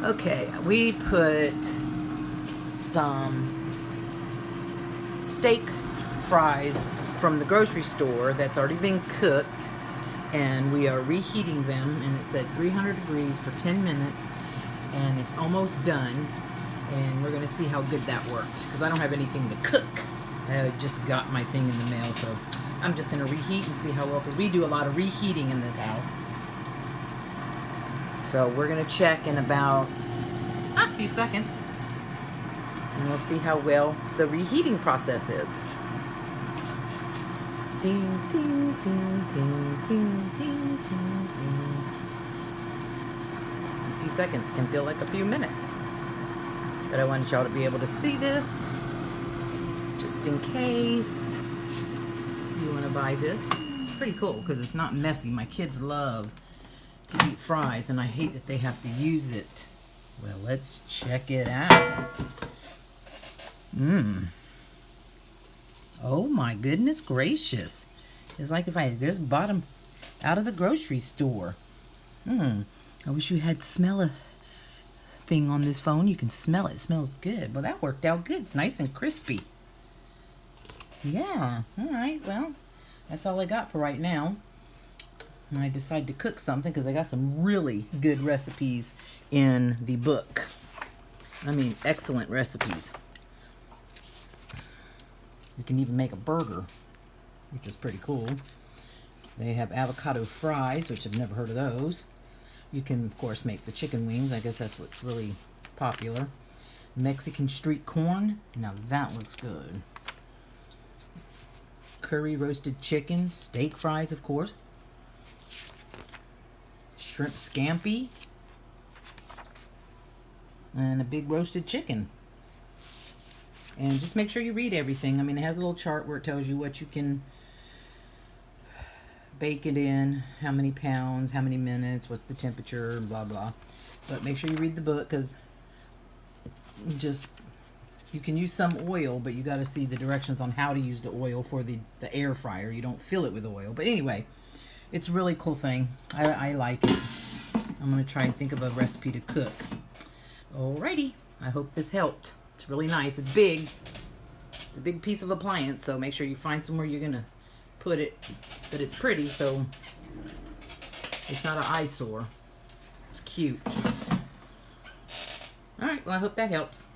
Okay, we put some steak fries from the grocery store that's already been cooked, and we are reheating them, and it said 300 degrees for 10 minutes, and it's almost done, and we're gonna see how good that worked, because I don't have anything to cook. I just got my thing in the mail, so I'm just gonna reheat and see how well, because we do a lot of reheating in this house. So we're gonna check in about a few seconds, and we'll see how well the reheating process is. Ding, ding, ding, ding, ding, ding, ding, ding. A few seconds can feel like a few minutes, but I wanted y'all to be able to see this, just in case you want to buy this. It's pretty cool because it's not messy. My kids love to eat fries, and I hate that they have to use it. Well, let's check it out. Oh my goodness gracious. It's like if I just bought them out of the grocery store. I wish you had smell a thing on this phone. You can smell it. It smells good. Well, that worked out good. It's nice and crispy. Yeah. All right. Well, that's all I got for right now. And I decided to cook something because I got some really good recipes in the book. I mean, excellent recipes. You can even make a burger, which is pretty cool. They have avocado fries, which I've never heard of those. You can, of course, make the chicken wings. I guess that's what's really popular. Mexican street corn. Now that looks good. Curry roasted chicken. Steak fries, of course. Shrimp scampi. And a big roasted chicken. And just make sure you read everything. I mean, it has a little chart where it tells you what you can bake it in, how many pounds, how many minutes, what's the temperature, and blah, blah. But make sure you read the book, because you can use some oil, but you got to see the directions on how to use the oil for the air fryer. You don't fill it with oil. But anyway, it's a really cool thing. I like it. I'm going to try and think of a recipe to cook. Alrighty. I hope this helped. It's really nice. It's big. It's a big piece of appliance, so make sure you find somewhere you're gonna put it, but it's pretty, so it's not an eyesore. It's cute. Alright, well, I hope that helps.